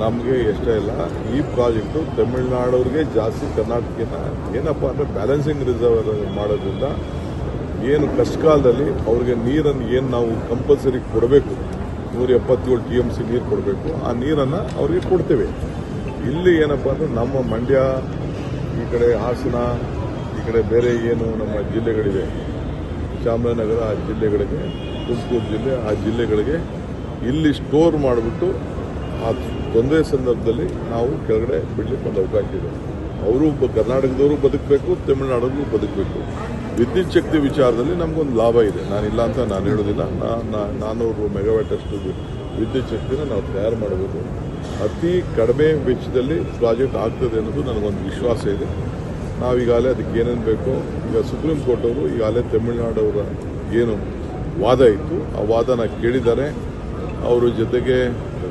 ನಮಗೆ ಇಷ್ಟ ಇಲ್ಲ. ಈ ಪ್ರಾಜೆಕ್ಟು ತಮಿಳುನಾಡವ್ರಿಗೆ ಜಾಸ್ತಿ, ಕರ್ನಾಟಕಕ್ಕಿಂತ ಏನಪ್ಪ ಅಂದರೆ ಬ್ಯಾಲೆನ್ಸಿಂಗ್ ರಿಸರ್ವ್ ಮಾಡೋದ್ರಿಂದ ಏನು ಕಷ್ಟ ಕಾಲದಲ್ಲಿ ಅವ್ರಿಗೆ ನೀರನ್ನು ಏನು ನಾವು ಕಂಪಲ್ಸರಿ ಕೊಡಬೇಕು, 177 TMC ನೀರು ಕೊಡಬೇಕು, ಆ ನೀರನ್ನು ಅವ್ರಿಗೆ ಕೊಡ್ತೇವೆ. ಇಲ್ಲಿ ಏನಪ್ಪ ಅಂದರೆ ನಮ್ಮ ಮಂಡ್ಯ, ಈ ಕಡೆ ಹಾಸನ, ಈ ಕಡೆ ಬೇರೆ ಏನು ನಮ್ಮ ಜಿಲ್ಲೆಗಳಿವೆ, ಚಾಮರಾಜನಗರ ಆ ಜಿಲ್ಲೆಗಳಿಗೆ, ತುಮಕೂರು ಜಿಲ್ಲೆ ಆ ಜಿಲ್ಲೆಗಳಿಗೆ ಇಲ್ಲಿ ಸ್ಟೋರ್ ಮಾಡಿಬಿಟ್ಟು ಆ ತೊಂದರೆ ಸಂದರ್ಭದಲ್ಲಿ ನಾವು ಕೆಳಗಡೆ ಬಿಡಲಿಕ್ಕೆ ಒಂದು ಅವಕಾಶ ಇದೆ. ಅವರು ಕರ್ನಾಟಕದವರು ಬದುಕಬೇಕು, ತಮಿಳುನಾಡಿಗೂ ಬದುಕಬೇಕು. ವಿದ್ಯುತ್ ಶಕ್ತಿ ವಿಚಾರದಲ್ಲಿ ನಮಗೊಂದು ಲಾಭ ಇದೆ, ನಾನಿಲ್ಲ ಅಂತ ನಾನು ಹೇಳೋದಿಲ್ಲ. 400 ಮೆಗಾವ್ಯಾಟ್ ಅಷ್ಟು ವಿದ್ಯುತ್ ಶಕ್ತಿನ ನಾವು ತಯಾರು ಮಾಡಬೇಕು. ಅತಿ ಕಡಿಮೆ ವೆಚ್ಚದಲ್ಲಿ ಪ್ರಾಜೆಕ್ಟ್ ಆಗ್ತದೆ ಅನ್ನೋದು ನನಗೊಂದು ವಿಶ್ವಾಸ ಇದೆ. ನಾವೀಗಾಗಲೇ ಅದಕ್ಕೆ ಏನೇನು ಬೇಕೋ, ಈಗ ಸುಪ್ರೀಂ ಕೋರ್ಟ್ ಅವರು ಈಗಾಗಲೇ ತಮಿಳುನಾಡವರ ಏನು ವಾದ ಇತ್ತು ಆ ವಾದನ ಕೇಳಿದ್ದಾರೆ. ಅವರ ಜೊತೆಗೆ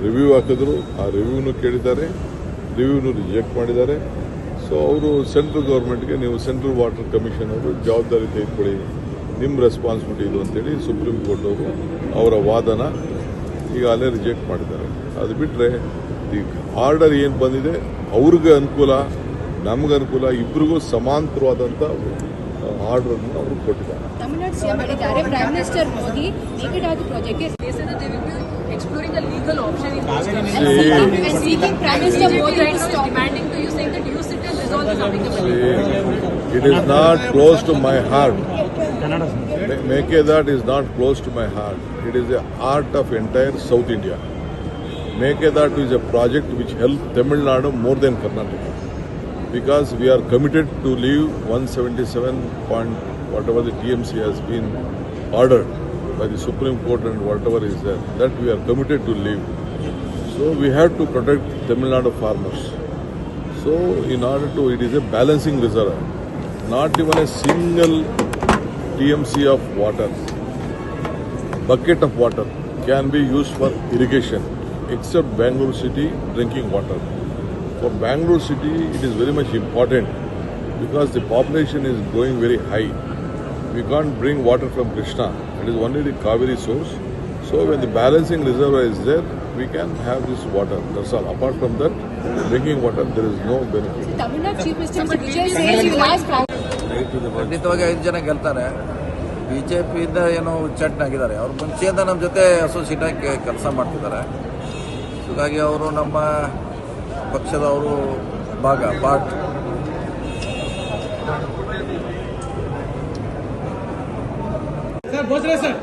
ರಿವ್ಯೂ ಹಾಕಿದ್ರು, ಆ ರಿವ್ಯೂನು ಕೇಳಿದ್ದಾರೆ, ರಿವ್ಯೂನು ರಿಜೆಕ್ಟ್ ಮಾಡಿದ್ದಾರೆ. ಸೊ ಅವರು ಸೆಂಟ್ರಲ್ ಗೌರ್ಮೆಂಟ್ಗೆ ನೀವು ಸೆಂಟ್ರಲ್ ವಾಟರ್ ಕಮಿಷನ್ ಅವರು ಜವಾಬ್ದಾರಿ ತೆಗೆದುಕೊಳ್ಳಿ, ನಿಮ್ಮ ರೆಸ್ಪಾನ್ಸಿಬಿಲಿಟಿ ಇದು ಅಂತೇಳಿ ಸುಪ್ರೀಂ ಕೋರ್ಟ್ ಅವರು ಅವರ ವಾದನ ಈಗಾಗಲೇ ರಿಜೆಕ್ಟ್ ಮಾಡಿದ್ದಾರೆ. ಅದು ಬಿಟ್ಟರೆ ಈ ಆರ್ಡರ್ ಏನು ಬಂದಿದೆ ಅವ್ರಿಗೆ ಅನುಕೂಲ, ನಮ್ಗೆ ಅನುಕೂಲ, ಇಬ್ಬರಿಗೂ ಸಮಾಂತರವಾದಂಥ ಆರ್ಡರ್ನ ಅವರು ಕೊಟ್ಟಿದ್ದಾರೆ. ತಮಿಳುನಾಡು ಸಿಎಂ ಹೇಳಿದ್ದಾರೆ, ಪ್ರೈಮ್ ಮಿನಿಸ್ಟರ್ ಮೋದಿ ಮೇಕೆದಾಟು ಪ್ರಾಜೆಕ್ಟ್ಗೆ exploring a legal option in those terms. And seeking Prime Minister Modi to stop demanding to you, saying that you sit and resolve this amicably. It is not close to my heart. Mekedad is not close to my heart. It is the heart of entire South India. Mekedad is a project which helped Tamil Nadu more than Karnataka, because we are committed to leave 177 point whatever the TMC has been ordered by the Supreme Court and whatever is there, that we are committed to leave. So we have to protect Tamil Nadu farmers. So in order to, it is a balancing reservoir. Not even a single TMC of water, bucket of water can be used for irrigation except Bangalore city drinking water. For Bangalore city it is very much important because the population is growing very high. We can't bring water from Krishna. It is only the Kaveri source. So when the balancing reservoir is there, we can have this water. That's all. Apart from that, drinking water, there is no benefit. Tamil Nadu Chief Minister Vijay says you ask. ಖಂಡಿತವಾಗಿ 5 ಜನ ಗೆಲ್ತಾರೆ. ಬಿಜೆಪಿಯಿಂದ ಏನೋ ಉಚ್ಚಾಟನಾಗಿದ್ದಾರೆ. ಅವ್ರು ಮುಂಚೆಯಿಂದ ನಮ್ಮ ಜೊತೆ associate ಆಗಿ ಕೆಲಸ ಮಾಡ್ತಿದ್ದಾರೆ. ಹಾಗಾಗಿ ಅವರು ನಮ್ಮ ಪಕ್ಷದವರು ಪಾರ್ಟ್. ಸರ್